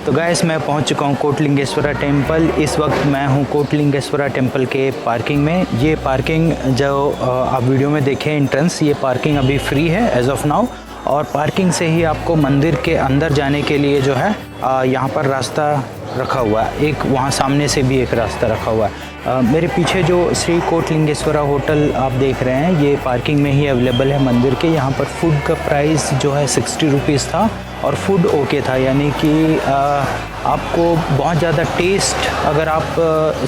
तो गाइस मैं पहुंच चुका हूं कोटलिंगेश्वरा टेम्पल। इस वक्त मैं हूं कोटलिंगेश्वरा टेम्पल के पार्किंग में। ये पार्किंग जो आप वीडियो में देखें एंट्रेंस, ये पार्किंग अभी फ्री है एज ऑफ नाउ। और पार्किंग से ही आपको मंदिर के अंदर जाने के लिए जो है यहाँ पर रास्ता रखा हुआ है। एक वहाँ सामने से भी एक रास्ता रखा हुआ है। मेरे पीछे जो श्री कोटलिंगेश्वरा होटल आप देख रहे हैं, ये पार्किंग में ही अवेलेबल है मंदिर के। यहाँ पर फूड का प्राइस जो है 60 रुपीज़ था और फूड ओके था, यानी कि आपको बहुत ज़्यादा टेस्ट अगर आप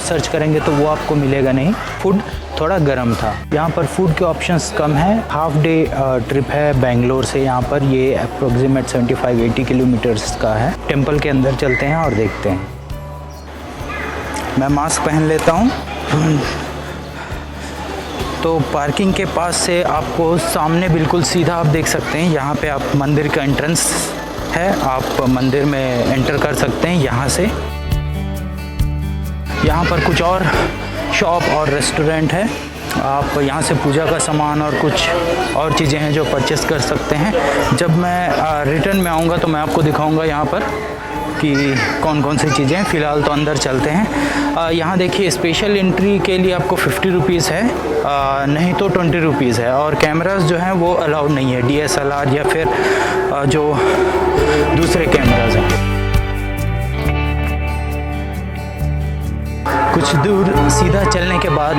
सर्च करेंगे तो वो आपको मिलेगा नहीं। फूड थोड़ा गर्म था। यहाँ पर फूड के ऑप्शंस कम है। हाफ डे ट्रिप है बेंगलोर से यहाँ पर। ये अप्रोक्सीमेट 75-80 किलोमीटर्स का है। टेम्पल के अंदर चलते हैं और देखते हैं। मैं मास्क पहन लेता हूँ। तो पार्किंग के पास से आपको सामने बिल्कुल सीधा आप देख सकते हैं, यहाँ पे आप मंदिर का एंट्रेंस है। आप मंदिर में एंटर कर सकते हैं यहाँ से। यहाँ पर कुछ और शॉप और रेस्टोरेंट है। आप यहाँ से पूजा का सामान और कुछ और चीज़ें हैं जो परचेस कर सकते हैं। जब मैं रिटर्न में आऊँगा तो मैं आपको दिखाऊँगा यहाँ पर कि कौन कौन सी चीज़ें हैं। फ़िलहाल तो अंदर चलते हैं। यहाँ देखिए स्पेशल एंट्री के लिए आपको 50 रुपीज़ है, नहीं तो 20 रुपीज़ है। और कैमरास जो हैं वो अलाउड नहीं है, DSLR या फिर जो दूसरे कैमरास हैं। कुछ दूर सीधा चलने के बाद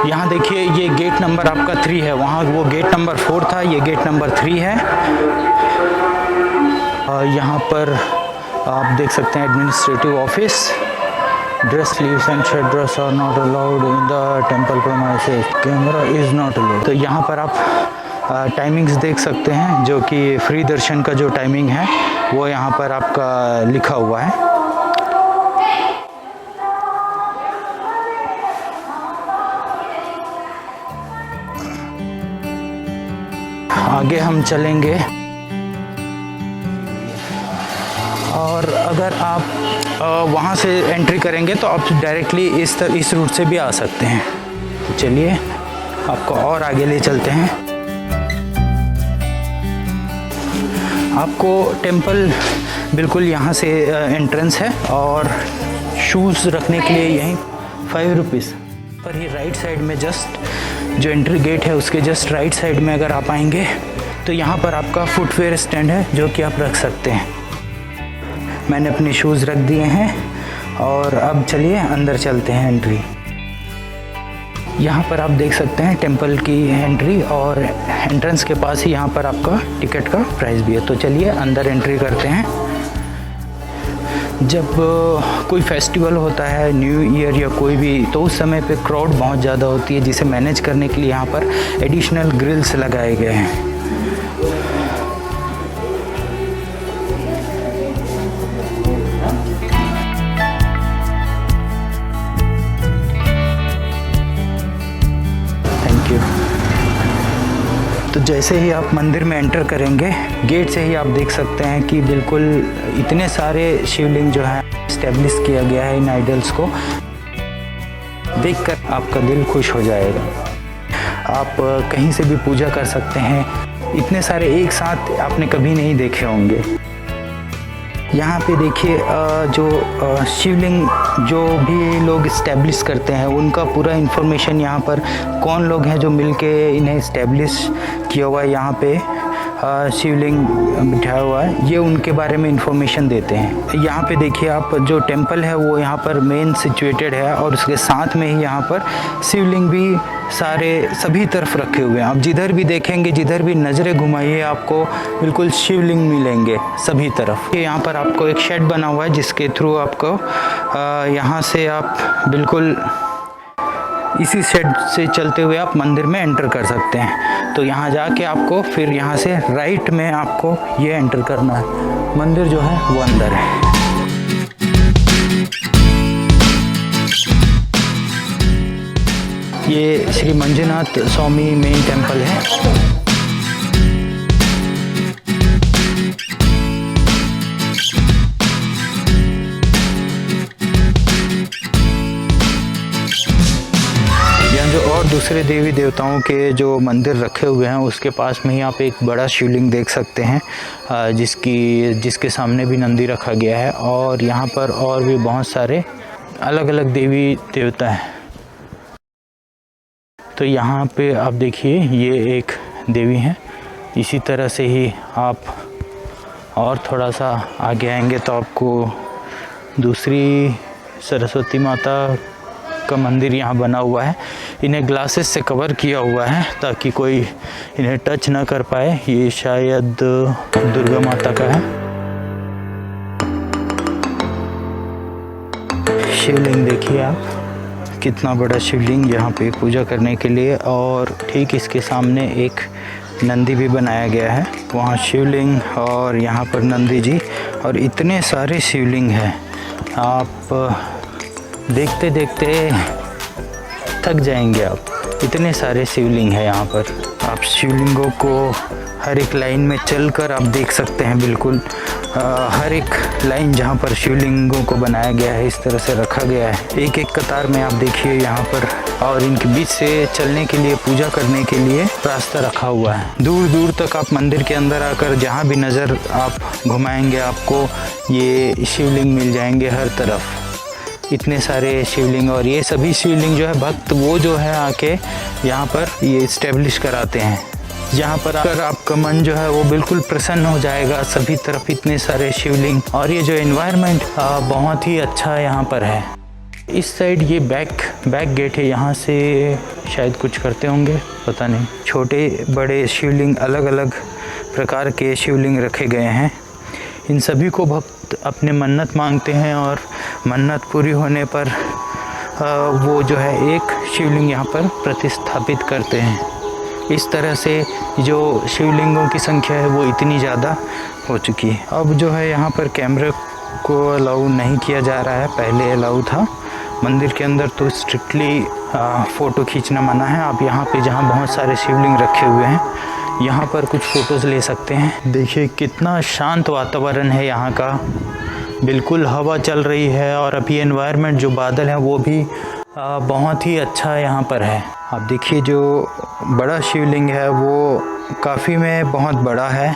यहाँ देखिए ये गेट नंबर आपका 3 है। वहाँ वो गेट नंबर 4 था, ये गेट नंबर 3 है। यहाँ पर आप देख सकते हैं administrative office. Dress sleeves and shirt dress are not allowed in the temple premises, camera is not allowed. तो यहाँ पर आप टाइमिंग्स देख सकते हैं, जो कि फ्री दर्शन का जो टाइमिंग है वो यहाँ पर आपका लिखा हुआ है। आगे हम चलेंगे और अगर आप वहाँ से एंट्री करेंगे तो आप डायरेक्टली इस रूट से भी आ सकते हैं। तो चलिए आपको और आगे ले चलते हैं। आपको टेम्पल बिल्कुल यहाँ से एंट्रेंस है और शूज़ रखने के लिए यहीं 5 रुपीज़ पर ही। राइट साइड में जस्ट जो एंट्री गेट है उसके जस्ट राइट साइड में अगर आप आएंगे तो यहाँ पर आपका फुटवेयर स्टैंड है जो कि आप रख सकते हैं। मैंने अपने शूज़ रख दिए हैं और अब चलिए अंदर चलते हैं। एंट्री यहाँ पर आप देख सकते हैं टेम्पल की एंट्री, और एंट्रेंस के पास ही यहाँ पर आपका टिकट का प्राइस भी है। तो चलिए अंदर एंट्री करते हैं। जब कोई फेस्टिवल होता है, न्यू ईयर या कोई भी, तो उस समय पे क्राउड बहुत ज़्यादा होती है, जिसे मैनेज करने के लिए यहाँ पर एडिशनल ग्रिल्स लगाए गए हैं। Thank you. तो जैसे ही आप मंदिर में एंटर करेंगे, गेट से ही आप देख सकते हैं कि बिल्कुल इतने सारे शिवलिंग जो हैं इस्टेब्लिश किया गया है। इन आइडल्स को देखकर आपका दिल खुश हो जाएगा। आप कहीं से भी पूजा कर सकते हैं। इतने सारे एक साथ आपने कभी नहीं देखे होंगे। यहाँ पे देखिए जो शिवलिंग जो भी लोग इस्टेब्लिश करते हैं उनका पूरा इन्फॉर्मेशन यहाँ पर, कौन लोग हैं जो मिलके इन्हें इस्टेब्लिश किया हुआ है, यहाँ पे शिवलिंग बिठाया हुआ है, ये उनके बारे में इंफॉर्मेशन देते हैं। यहाँ पे देखिए आप जो टेम्पल है वो यहाँ पर मेन सिचुएटेड है, और उसके साथ में ही यहाँ पर शिवलिंग भी सारे सभी तरफ रखे हुए हैं। आप जिधर भी देखेंगे, जिधर भी नज़रें घुमाइए, आपको बिल्कुल शिवलिंग मिलेंगे सभी तरफ। यहाँ पर आपको एक शेड बना हुआ है जिसके थ्रू आपको यहाँ से आप बिल्कुल इसी शेड से चलते हुए आप मंदिर में एंटर कर सकते हैं। तो यहाँ जाके आपको फिर यहाँ से राइट में आपको ये एंटर करना है। मंदिर जो है वो अंदर है। ये श्री मंजुनाथ स्वामी मेन टेम्पल है। दूसरे देवी देवताओं के जो मंदिर रखे हुए हैं उसके पास में ही आप एक बड़ा शिवलिंग देख सकते हैं, जिसके सामने भी नंदी रखा गया है। और यहाँ पर और भी बहुत सारे अलग अलग देवी देवता हैं। तो यहाँ पे आप देखिए ये एक देवी हैं। इसी तरह से ही आप और थोड़ा सा आगे आएंगे तो आपको दूसरी सरस्वती माता का मंदिर यहाँ बना हुआ है। इन्हें ग्लासेस से कवर किया हुआ है ताकि कोई इन्हें टच ना कर पाए। ये शायद दुर्गा माता का है। शिवलिंग देखिए आप, कितना बड़ा शिवलिंग यहाँ पे पूजा करने के लिए। और ठीक इसके सामने एक नंदी भी बनाया गया है। वहाँ शिवलिंग और यहाँ पर नंदी जी, और इतने सारे शिवलिंग हैं। आप देखते देखते थक जाएंगे आप, इतने सारे शिवलिंग हैं यहाँ पर। आप शिवलिंगों को हर एक लाइन में चलकर आप देख सकते हैं। बिल्कुल हर एक लाइन जहाँ पर शिवलिंगों को बनाया गया है इस तरह से रखा गया है, एक एक कतार में आप देखिए यहाँ पर। और इनके बीच से चलने के लिए, पूजा करने के लिए रास्ता रखा हुआ है। दूर दूर तक आप मंदिर के अंदर आकर जहाँ भी नज़र आप घुमाएंगे आपको ये शिवलिंग मिल जाएंगे हर तरफ। इतने सारे शिवलिंग, और ये सभी शिवलिंग जो है भक्त वो जो है आके यहाँ पर ये इस्टेब्लिश कराते हैं। यहाँ पर आकर आपका मन जो है वो बिल्कुल प्रसन्न हो जाएगा। सभी तरफ इतने सारे शिवलिंग, और ये जो एनवायरनमेंट बहुत ही अच्छा यहाँ पर है। इस साइड ये बैक गेट है, यहाँ से शायद कुछ करते होंगे, पता नहीं। छोटे बड़े शिवलिंग, अलग अलग प्रकार के शिवलिंग रखे गए हैं। इन सभी को भक्त अपने मन्नत मांगते हैं और मन्नत पूरी होने पर वो जो है एक शिवलिंग यहाँ पर प्रतिस्थापित करते हैं। इस तरह से जो शिवलिंगों की संख्या है वो इतनी ज़्यादा हो चुकी है। अब जो है यहाँ पर कैमरे को अलाउ नहीं किया जा रहा है, पहले अलाउ था। मंदिर के अंदर तो स्ट्रिक्टली फ़ोटो खींचना मना है। आप यहाँ पे जहाँ बहुत सारे शिवलिंग रखे हुए हैं यहाँ पर कुछ फ़ोटोज़ ले सकते हैं। देखिए कितना शांत वातावरण है यहाँ का, बिल्कुल हवा चल रही है। और अभी एनवायरनमेंट जो बादल हैं वो भी बहुत ही अच्छा यहाँ पर है। आप देखिए जो बड़ा शिवलिंग है वो काफ़ी में बहुत बड़ा है,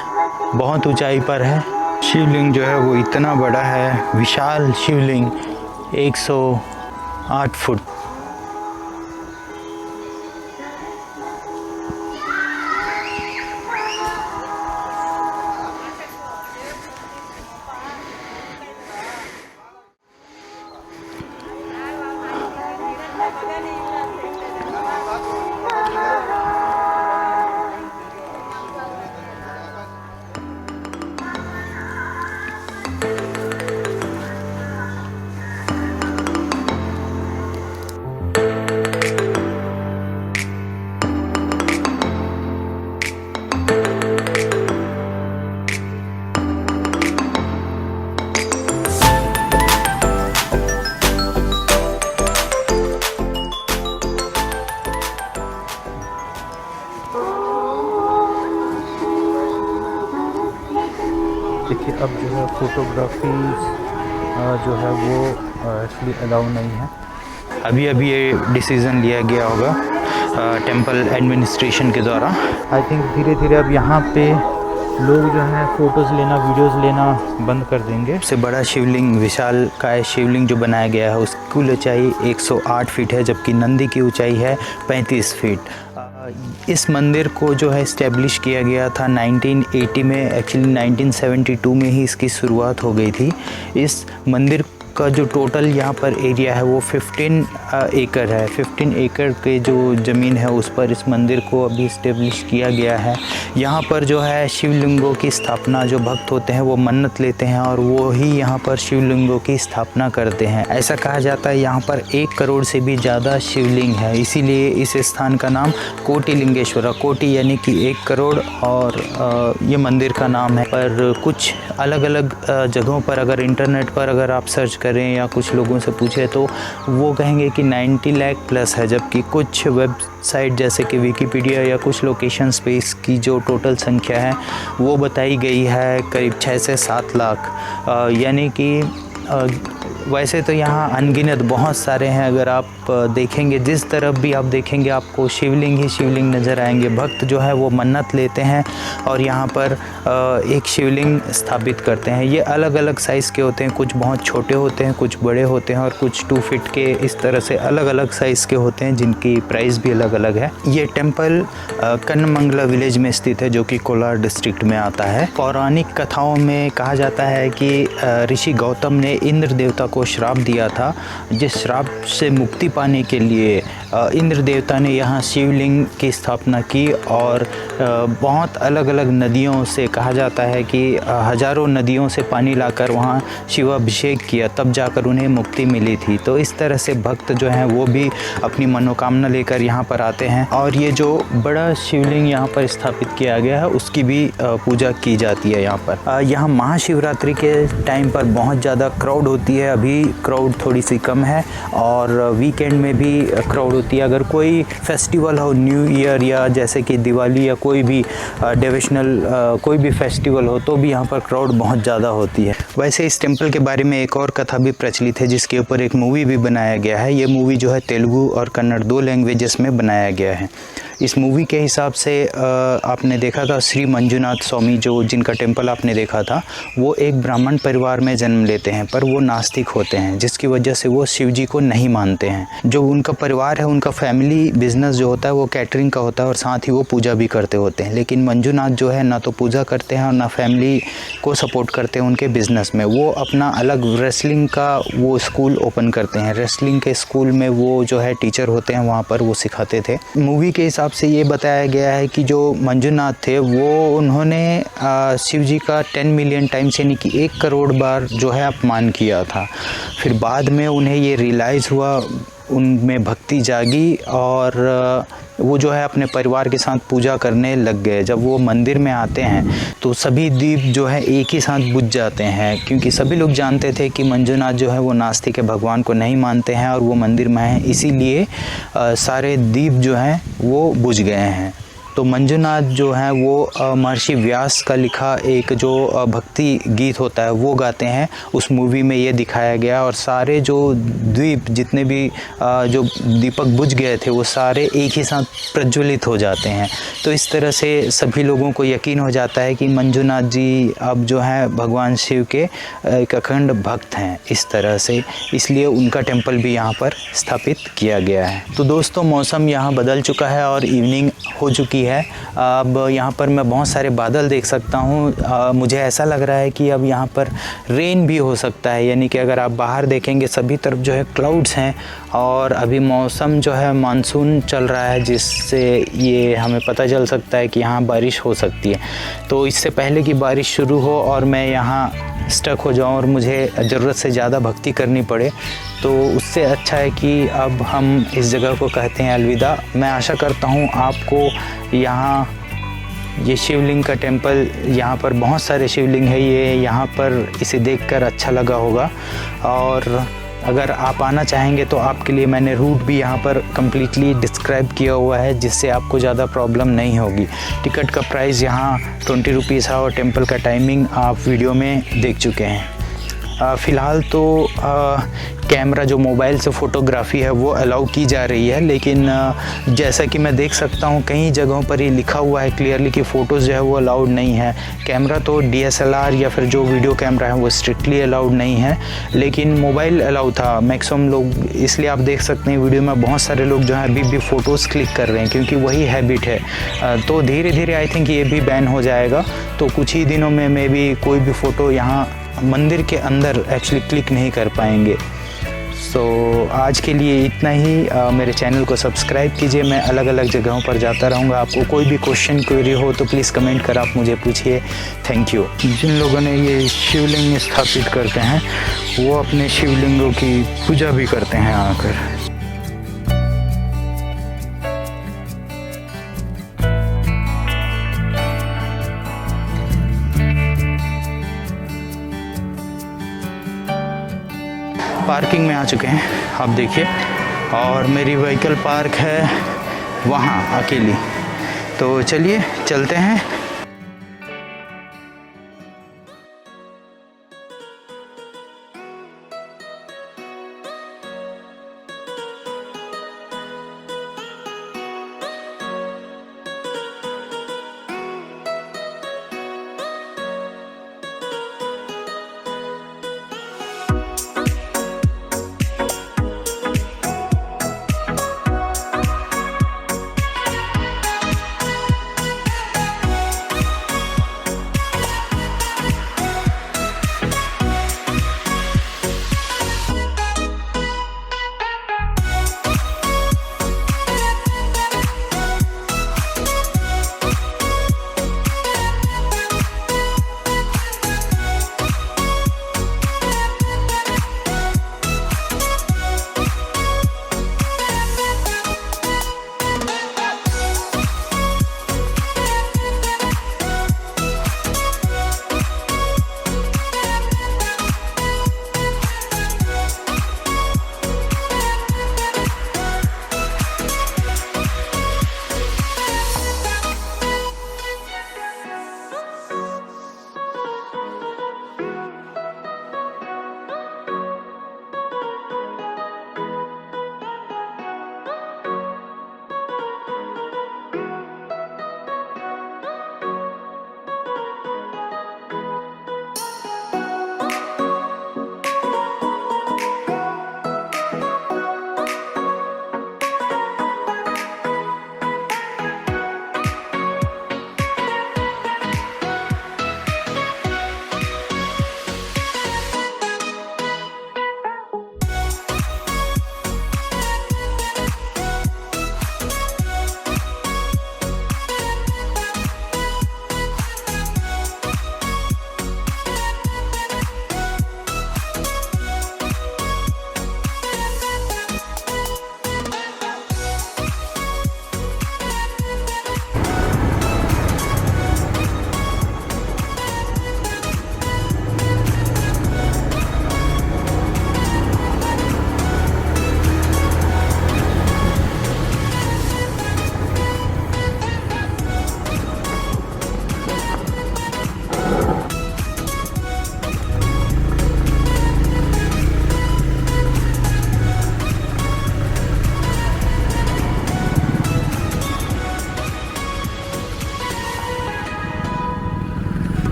बहुत ऊंचाई पर है। शिवलिंग जो है वो इतना बड़ा है, विशाल शिवलिंग 108 फुट। देखिए अब जो है फ़ोटोग्राफी जो है वो एक्चुअली अलाउ नहीं है। अभी ये डिसीज़न लिया गया होगा टेंपल एडमिनिस्ट्रेशन के द्वारा। आई थिंक धीरे धीरे अब यहाँ पे लोग जो हैं फ़ोटोज़ लेना, वीडियोज़ लेना बंद कर देंगे। सबसे बड़ा शिवलिंग, विशाल काय शिवलिंग जो बनाया गया है उसकी कुल ऊंचाई 108 फीट है, जबकि नंदी की ऊंचाई है 35 फीट। इस मंदिर को जो है इस्टेब्लिश किया गया था 1980 में। एक्चुअली 1972 में ही इसकी शुरुआत हो गई थी। इस मंदिर का जो टोटल यहाँ पर एरिया है वो 15 एकड़ है। 15 एकड़ के जो ज़मीन है उस पर इस मंदिर को अभी इस्टेब्लिश किया गया है। यहाँ पर जो है शिवलिंगों की स्थापना, जो भक्त होते हैं वो मन्नत लेते हैं और वो ही यहाँ पर शिवलिंगों की स्थापना करते हैं। ऐसा कहा जाता है यहाँ पर 1 करोड़ से भी ज़्यादा शिवलिंग है, इसीलिए इस स्थान का नाम कोटि लिंगेश्वरा, कोटि यानी कि 1 करोड़ और ये मंदिर का नाम है। पर कुछ अलग अलग जगहों पर अगर इंटरनेट पर अगर आप सर्च करें या कुछ लोगों से पूछे तो वो कहेंगे कि 90 लाख प्लस है, जबकि कुछ वेबसाइट जैसे कि विकिपीडिया या कुछ लोकेशंस पे इसकी जो टोटल संख्या है वो बताई गई है करीब 6 से 7 लाख। यानी कि वैसे तो यहाँ अनगिनत बहुत सारे हैं। अगर आप देखेंगे, जिस तरफ भी आप देखेंगे आपको शिवलिंग ही शिवलिंग नज़र आएंगे। भक्त जो है वो मन्नत लेते हैं और यहाँ पर एक शिवलिंग स्थापित करते हैं। ये अलग अलग साइज़ के होते हैं, कुछ बहुत छोटे होते हैं, कुछ बड़े होते हैं और कुछ 2 फीट के, इस तरह से अलग अलग साइज़ के होते हैं जिनकी प्राइस भी अलग अलग है। ये टेम्पल कन्नमंगला विलेज में स्थित है जो कि कोलार डिस्ट्रिक्ट में आता है। पौराणिक कथाओं में कहा जाता है कि ऋषि गौतम ने इंद्र देवता को श्राप दिया था। जिस श्राप से मुक्ति पाने के लिए इंद्र देवता ने यहाँ शिवलिंग की स्थापना की और बहुत अलग अलग नदियों से, कहा जाता है कि हजारों नदियों से पानी लाकर वहाँ शिवाभिषेक किया, तब जाकर उन्हें मुक्ति मिली थी। तो इस तरह से भक्त जो हैं वो भी अपनी मनोकामना लेकर यहाँ पर आते हैं और ये जो बड़ा शिवलिंग यहाँ पर स्थापित किया गया है उसकी भी पूजा की जाती है यहाँ पर। यहाँ महाशिवरात्रि के टाइम पर बहुत ज़्यादा क्राउड होती है। अभी क्राउड थोड़ी सी कम है और वीकेंड में भी क्राउड होती है। अगर कोई फेस्टिवल हो, न्यू ईयर या जैसे कि दिवाली या कोई भी डिवोशनल कोई भी फेस्टिवल हो, तो भी यहाँ पर क्राउड बहुत ज़्यादा होती है। वैसे इस टेम्पल के बारे में एक और कथा भी प्रचलित है जिसके ऊपर एक मूवी भी बनाया गया है। ये मूवी जो है तेलुगु और कन्नड़ 2 लैंग्वेजेस में बनाया गया है। इस मूवी के हिसाब से आपने देखा था श्री मंजुनाथ स्वामी जो जिनका टेम्पल आपने देखा था, वो एक ब्राह्मण परिवार में जन्म लेते हैं, पर वो नास्तिक होते हैं जिसकी वजह से वो शिव जी को नहीं मानते हैं। जो उनका परिवार है, उनका फैमिली बिजनेस जो होता है वो कैटरिंग का होता है और साथ ही वो पूजा भी करते होते हैं। लेकिन मंजुनाथ जो है ना तो पूजा करते हैं और ना फैमिली को सपोर्ट करते हैं उनके बिज़नेस में। वो अपना अलग रेसलिंग का वो स्कूल ओपन करते हैं। रेसलिंग के स्कूल में वो जो है टीचर होते हैं, वहाँ पर वो सिखाते थे। मूवी के हिसाब से ये बताया गया है कि जो मंजुनाथ थे वो उन्होंने शिव जी का 10 मिलियन टाइम्स यानी कि 1 करोड़ बार जो है अपमान किया था। फिर बाद में उन्हें ये रियलाइज़ हुआ, उनमें भक्ति जागी और वो जो है अपने परिवार के साथ पूजा करने लग गए। जब वो मंदिर में आते हैं तो सभी दीप जो है एक ही साथ बुझ जाते हैं, क्योंकि सभी लोग जानते थे कि मंजुनाथ जो है वो नास्तिक है, भगवान को नहीं मानते हैं और वो मंदिर में हैं, इसीलिए सारे दीप जो हैं वो बुझ गए हैं। तो मंजुनाथ जो है वो महर्षि व्यास का लिखा एक जो भक्ति गीत होता है वो गाते हैं। उस मूवी में ये दिखाया गया और सारे जो द्वीप जितने भी जो दीपक बुझ गए थे वो सारे एक ही साथ प्रज्वलित हो जाते हैं। तो इस तरह से सभी लोगों को यकीन हो जाता है कि मंजुनाथ जी अब जो है भगवान शिव के एक अखंड भक्त हैं इस तरह से, इसलिए उनका टेम्पल भी यहाँ पर स्थापित किया गया है। तो दोस्तों, मौसम यहाँ बदल चुका है और इवनिंग हो चुकी है। अब यहाँ पर मैं बहुत सारे बादल देख सकता हूँ। मुझे ऐसा लग रहा है कि अब यहाँ पर रेन भी हो सकता है, यानी कि अगर आप बाहर देखेंगे सभी तरफ जो है क्लाउड्स हैं और अभी मौसम जो है मानसून चल रहा है, जिससे ये हमें पता चल सकता है कि यहाँ बारिश हो सकती है। तो इससे पहले कि बारिश शुरू हो और मैं यहाँ स्टक हो जाऊँ और मुझे ज़रूरत से ज़्यादा भक्ति करनी पड़े, तो उससे अच्छा है कि अब हम इस जगह को कहते हैं अलविदा। मैं आशा करता हूँ आपको यहाँ ये शिवलिंग का टेम्पल, यहाँ पर बहुत सारे शिवलिंग है, ये यहाँ पर इसे देखकर अच्छा लगा होगा। और अगर आप आना चाहेंगे तो आपके लिए मैंने रूट भी यहाँ पर कम्प्लीटली डिस्क्राइब किया हुआ है, जिससे आपको ज़्यादा प्रॉब्लम नहीं होगी। टिकट का प्राइस यहाँ 20 रुपीज़ है और टेम्पल का टाइमिंग आप वीडियो में देख चुके हैं। फ़िलहाल तो कैमरा जो मोबाइल से फ़ोटोग्राफ़ी है वो अलाउ की जा रही है, लेकिन जैसा कि मैं देख सकता हूँ कई जगहों पर ये लिखा हुआ है क्लियरली कि फ़ोटोज़ जो है वो अलाउड नहीं है। कैमरा तो DSLR या फिर जो वीडियो कैमरा है वो स्ट्रिक्टली अलाउड नहीं है, लेकिन मोबाइल अलाउ था मैक्सिमम लोग। इसलिए आप देख सकते हैं वीडियो में बहुत सारे लोग जो हैं अभी भी फ़ोटोज़ क्लिक कर रहे हैं, क्योंकि वही हैबिट है। तो धीरे धीरे आई थिंक ये भी बैन हो जाएगा। तो कुछ ही दिनों में मे भी कोई भी फ़ोटो यहाँ मंदिर के अंदर एक्चुअली क्लिक नहीं कर पाएंगे। सो आज के लिए इतना ही। मेरे चैनल को सब्सक्राइब कीजिए, मैं अलग अलग जगहों पर जाता रहूँगा। आपको कोई भी क्वेश्चन क्वेरी हो तो प्लीज़ कमेंट कर आप मुझे पूछिए। Thank you. जिन लोगों ने ये शिवलिंग स्थापित करते हैं वो अपने शिवलिंगों की पूजा भी करते हैं आकर। पार्किंग में आ चुके हैं आप देखिए, और मेरी व्हीकल पार्क है वहाँ अकेली। तो चलिए चलते हैं।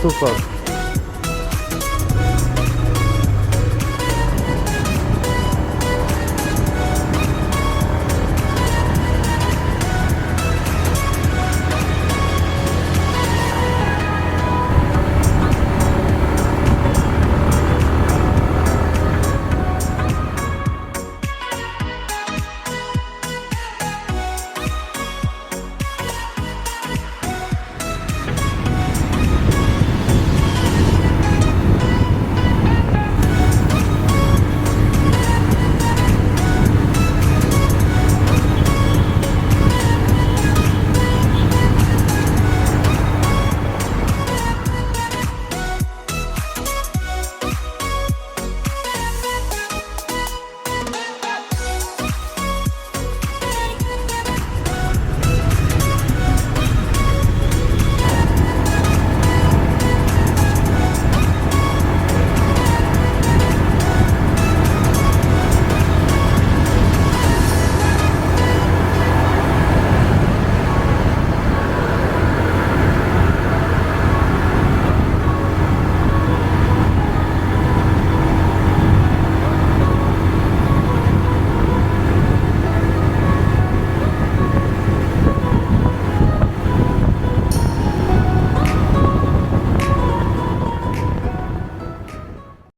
सुपर।